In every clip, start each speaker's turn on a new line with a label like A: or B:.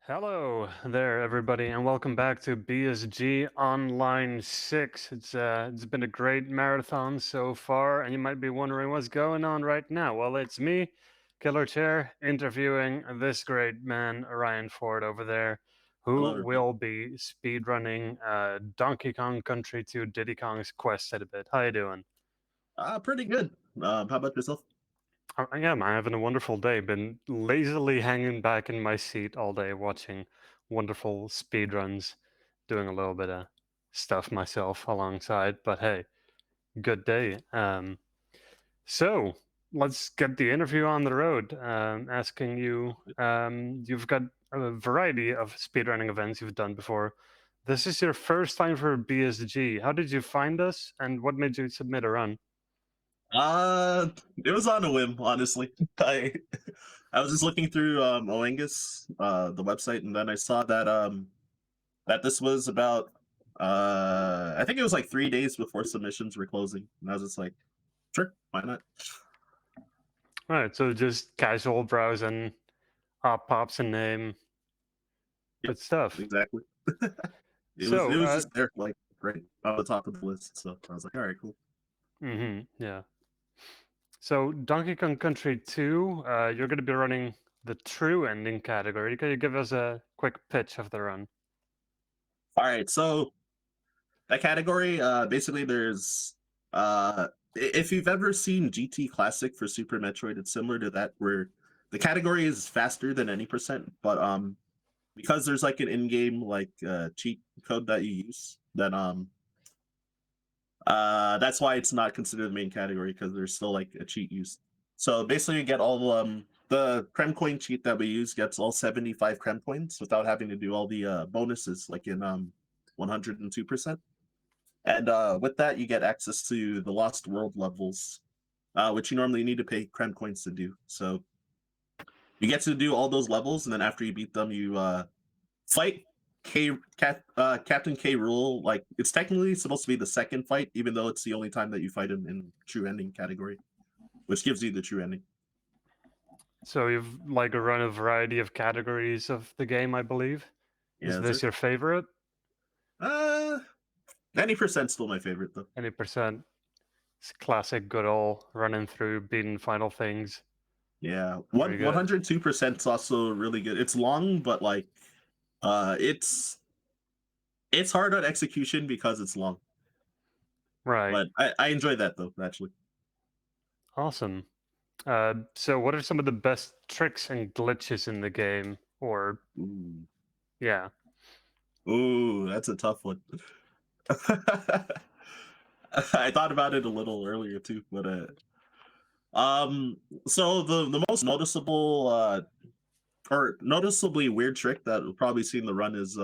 A: Hello there, everybody, and welcome back to BSG Online 6. It's been a great marathon so far, and you might be wondering what's going on right now. Well, it's me, KillerChair, interviewing this great man, Ryan Ford, over there, who
B: Hello, everybody.
A: will be speedrunning Donkey Kong Country 2 Diddy Kong's Quest at a bit. How you doing?
B: Pretty good. How about yourself?
A: I am. I'm having a wonderful day. Been lazily hanging back in my seat all day watching wonderful speedruns, doing a little bit of stuff myself alongside. But hey, good day. So let's get the interview on the road. Asking you, you've got a variety of speedrunning events you've done before. This is your first time for BSG. How did you find us, and what made you submit a run?
B: It was on a whim, honestly. I was just looking through Oangus, the website, and then I saw that this was about I think it was like 3 days before submissions were closing, and I was just like, sure, why not?
A: All right, so just casual browsing, pops a name.
B: Yep,
A: Good stuff.
B: exactly. It
A: So,
B: was just there, like right on the top of the list. So I was like, all right, cool.
A: yeah. So, Donkey Kong Country 2, you're going to be running the true ending category. Can you give us a quick pitch of the run?
B: All right, so that category, basically, there's if you've ever seen GT Classic for Super Metroid, it's similar to that, where the category is faster than any percent, but because there's like an in-game cheat code that you use, then that's why it's not considered the main category because there's still like a cheat used. So basically, you get all the Creme Coin cheat that we use gets all 75 Creme Coins without having to do all the bonuses like in 102%. And with that, you get access to the Lost World levels, which you normally need to pay Creme Coins to do. So you get to do all those levels, and then after you beat them, you fight Captain K. Rule. Like it's technically supposed to be the second fight, even though it's the only time that you fight him in true ending category, which gives you the true ending.
A: So, you've like run a variety of categories of the game, I believe. Is
B: Yeah,
A: this
B: sir.
A: your favorite?
B: Uh, 90% still my favorite though.
A: Any percent? It's classic, good old running through, beating final things.
B: Yeah,
A: Very
B: one
A: good.
B: 102% is also really good. It's long, but like uh, it's it's hard on execution because it's long.
A: Right.
B: But I enjoy that though, actually.
A: Awesome. So, what are some of the best tricks and glitches in the game? Or,
B: Ooh,
A: yeah.
B: Ooh, that's a tough one. I thought about it a little earlier too, but so the most noticeable or noticeably weird trick that we'll probably see in the run is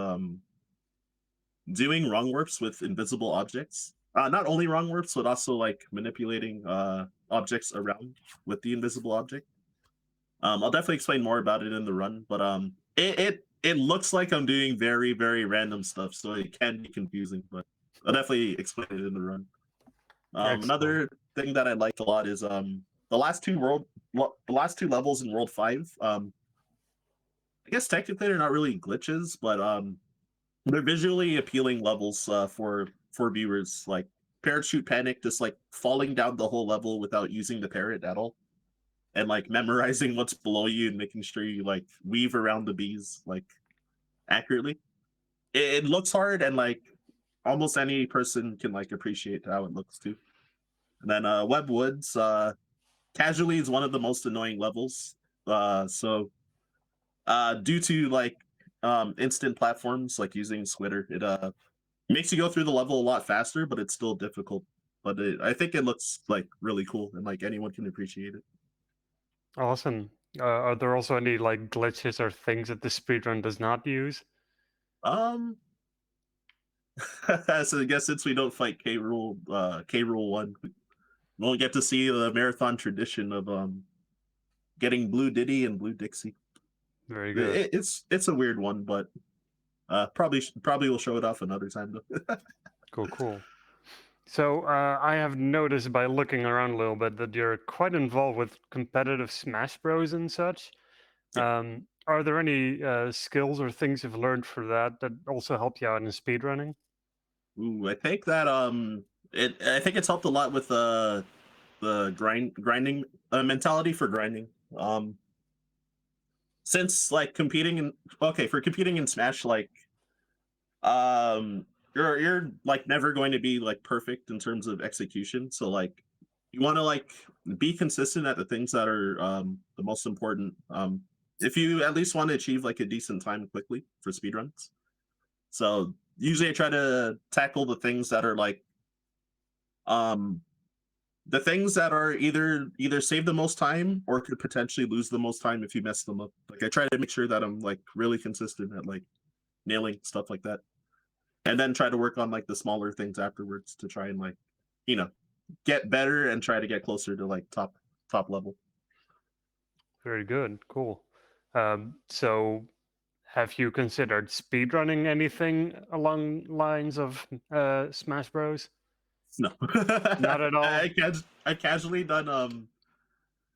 B: doing wrong warps with invisible objects. Not only wrong warps, but also like manipulating objects around with the invisible object. I'll definitely explain more about it in the run, but it looks like I'm doing very very random stuff, so it can be confusing. But I'll definitely explain it in the run.
A: Excellent.
B: Another thing that I liked a lot is the last two levels in World 5. I guess technically they're not really glitches, but they're visually appealing levels for viewers. Like Parachute Panic, just like falling down the whole level without using the parrot at all, and like memorizing what's below you and making sure you like weave around the bees like accurately. It looks hard, and like almost any person can like appreciate how it looks too. And then Web Woods, casually is one of the most annoying levels. Due to like instant platforms like using Squitter, it makes you go through the level a lot faster, but it's still difficult. But I think it looks like really cool and like anyone can appreciate it.
A: Awesome. Are there also any like glitches or things that the speedrun does not use?
B: Um, so I guess since we don't fight K Rule one, we'll get to see the marathon tradition of getting Blue Diddy and Blue Dixie.
A: Very good.
B: It's a weird one, but probably will show it off another time though.
A: Cool, cool. So I have noticed by looking around a little bit that you're quite involved with competitive Smash Bros and such.
B: Yeah.
A: Are there any skills or things you've learned for that that also help you out in speedrunning?
B: Ooh, I think that I think it's helped a lot with the grinding mentality for grinding. Since like competing in okay for competing in Smash, like um you're like never going to be like perfect in terms of execution. So like you want to like be consistent at the things that are the most important. If you at least want to achieve like a decent time quickly for speedruns. So usually I try to tackle the things that are like um the things that are either save the most time or could potentially lose the most time if you mess them up. Like I try to make sure that I'm like really consistent at like nailing stuff like that. And then try to work on like the smaller things afterwards to try and like, you know, get better and try to get closer to like top level.
A: Very good, cool. So have you considered speedrunning anything along lines of Smash Bros?
B: No.
A: Not at all.
B: I casually done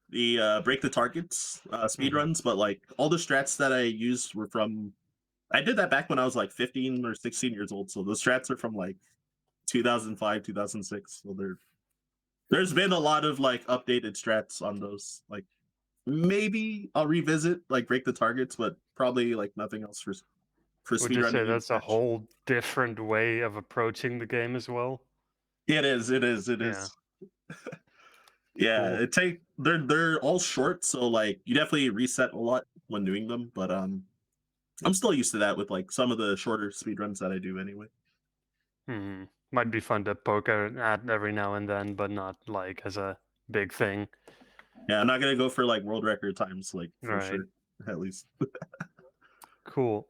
B: the break the targets speed
A: Hmm.
B: runs, but like all the strats that I used were from I did that back when I was like 15 or 16 years old. So the strats are from like 2005, 2006. So there's been a lot of like updated strats on those. Like maybe I'll revisit like break the targets, but probably like nothing else for
A: Would you say
B: speedrunning in
A: that's a
B: Smash.
A: whole different way of approaching the game as well?
B: It is, it is, it
A: Yeah,
B: is. Yeah,
A: cool.
B: they're all short, so like you definitely reset a lot when doing them, but I'm still used to that with like some of the shorter speedruns that I do anyway.
A: Hmm. Might be fun to poke at every now and then, but not like as a big thing.
B: Yeah, I'm not gonna go for like world record times, like for
A: Right.
B: sure, at least.
A: Cool.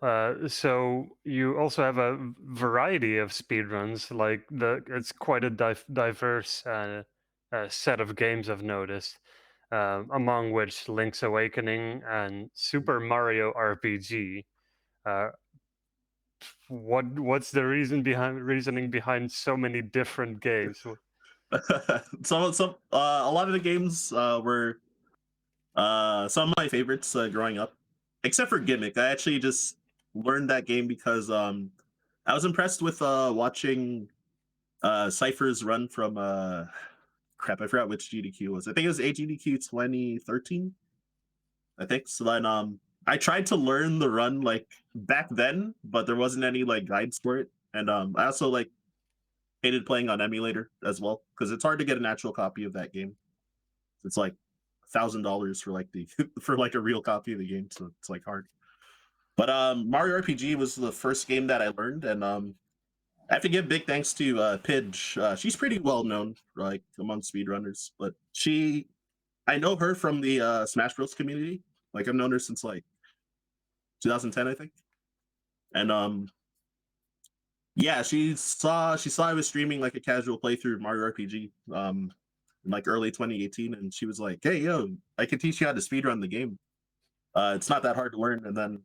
A: So you also have a variety of speedruns. Like it's quite a diverse set of games I've noticed, among which Link's Awakening and Super Mario RPG. Uh, what's the reasoning behind so many different games?
B: A lot of the games were some of my favorites growing up, except for Gimmick. I actually just learned that game because I was impressed with watching Cypher's run from crap, I forgot which GDQ it was. I think it was AGDQ 2013. I think so. Then I tried to learn the run like back then, but there wasn't any like guides for it. And I also like hated playing on emulator as well because it's hard to get an actual copy of that game. It's like $1,000 for like the for like a real copy of the game, so it's like hard. But Mario RPG was the first game that I learned, and I have to give big thanks to Pidge. She's pretty well known like among speedrunners, but I know her from the Smash Bros community. Like I've known her since like 2010, I think. And yeah, she saw I was streaming like a casual playthrough of Mario RPG in like early 2018, and she was like, "Hey, yo, I can teach you how to speedrun the game. It's not that hard to learn." And then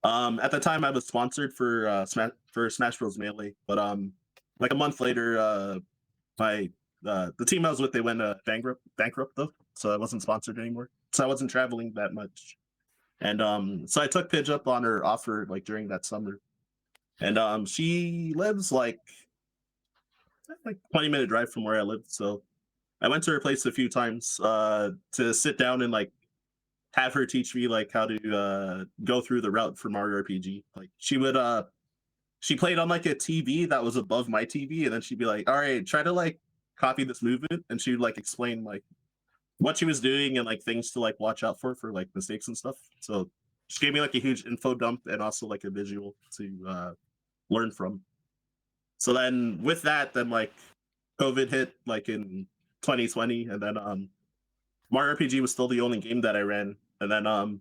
B: at the time I was sponsored for Smash Bros Melee, but like a month later my the team I was with, they went bankrupt though, so I wasn't sponsored anymore. So I wasn't traveling that much. And so I took Pidge up on her offer like during that summer. And she lives like 20-minute drive from where I live. So I went to her place a few times to sit down and like have her teach me like how to go through the route for Mario RPG. Like she played on like a TV that was above my TV, and then she'd be like, "All right, try to like copy this movement," and she would like explain like what she was doing and like things to like watch out for like mistakes and stuff. So she gave me like a huge info dump and also like a visual to learn from. So then with that, then like COVID hit like in 2020, and then Mario RPG was still the only game that I ran. And then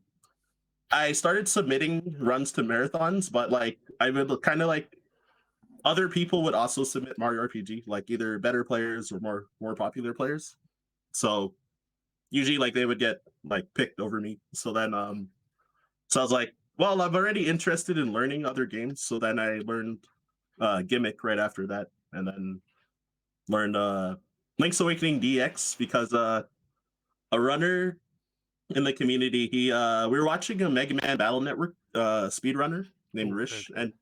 B: I started submitting runs to marathons, but like I would kind of like other people would also submit Mario RPG, like either better players or more popular players. So usually like they would get like picked over me. So I was like, well, I'm already interested in learning other games. So then I learned Gimmick right after that, and then learned Link's Awakening DX because a runner in the community. We were watching a Mega Man Battle Network speedrunner named
A: Oh, very
B: Rish,
A: cool.
B: and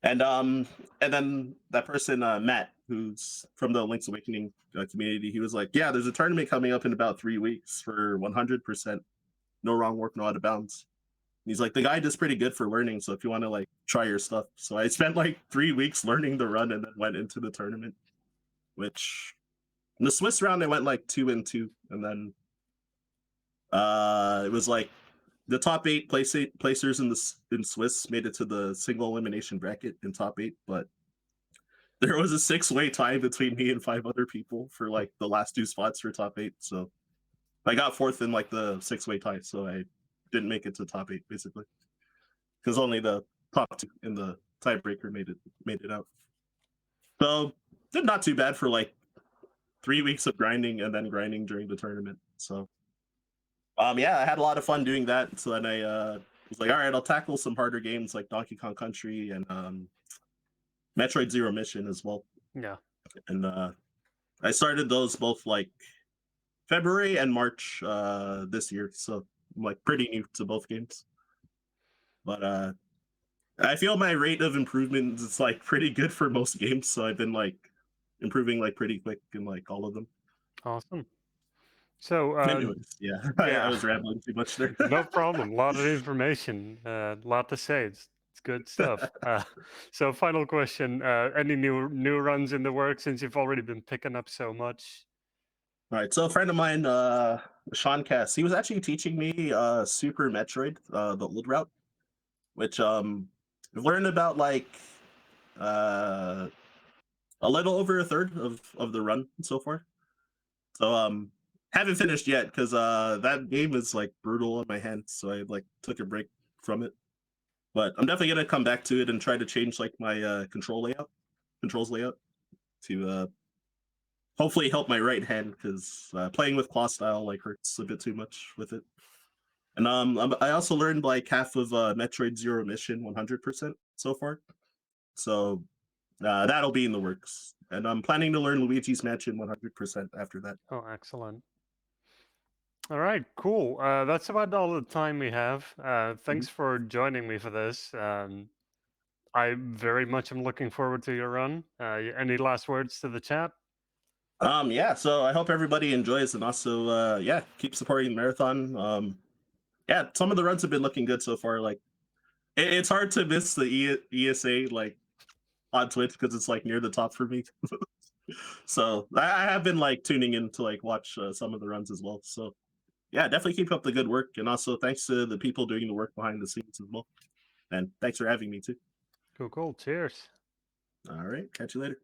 B: and then that person Matt, who's from the Link's Awakening community, he was like, "Yeah, there's a tournament coming up in about 3 weeks for 100% no wrong work, no out of bounds." And he's like, "The guy does pretty good for learning, so if you want to like try your stuff." So I spent like 3 weeks learning the run and then went into the tournament, which in the Swiss round I went like 2-2, and then it was like the top eight placers in Swiss made it to the single elimination bracket in top eight, but there was a six-way tie between me and five other people for
A: Hmm.
B: like the last two spots for top eight. So I got fourth in like the six-way tie, so I didn't make it to top eight basically because only the top two in the tiebreaker made it out. So did not too bad for like 3 weeks of grinding and then grinding during the tournament. So yeah, I had a lot of fun doing that. So then I was like, all right, I'll tackle some harder games like Donkey Kong Country and Metroid Zero Mission as well.
A: Yeah.
B: And I started those both like February and March this year. So I'm like pretty new to both games. But I feel my rate of improvement is like pretty good for most games. So I've been like improving like pretty quick in like all of them.
A: Awesome. So,
B: Anyways, yeah, I
A: yeah,
B: was rambling too much there.
A: no problem. A lot of information, a lot to say. It's good stuff. So, final question: any new runs in the works since you've already been picking up so much?
B: All right, so a friend of mine, Sean Cass, he was actually teaching me Super Metroid, the old route, which I've learned about like uh a little over a third of the run so far. So haven't finished yet because that game is like brutal on my hands, so I like took a break from it. But I'm definitely gonna come back to it and try to change like my controls layout to hopefully help my right hand because playing with claw style like hurts a bit too much with it. And I also learned like half of Metroid Zero Mission 100% so far. So that'll be in the works. And I'm planning to learn Luigi's Mansion 100% after that.
A: Oh, excellent. All right, cool. That's about all the time we have.
B: Mhm.
A: Thanks for joining me for this. I very much am looking forward to your run. Any last words to the chat?
B: Yeah, so I hope everybody enjoys and also yeah, keep supporting the marathon. Yeah, some of the runs have been looking good so far. Like it's hard to miss the ESA like on Twitch because it's like near the top for me. So I have been like tuning in to like watch some of the runs as well. So yeah, definitely keep up the good work, and also thanks to the people doing the work behind the scenes as well. And thanks for having me too.
A: Cool, cool. Cheers.
B: All right, catch you later.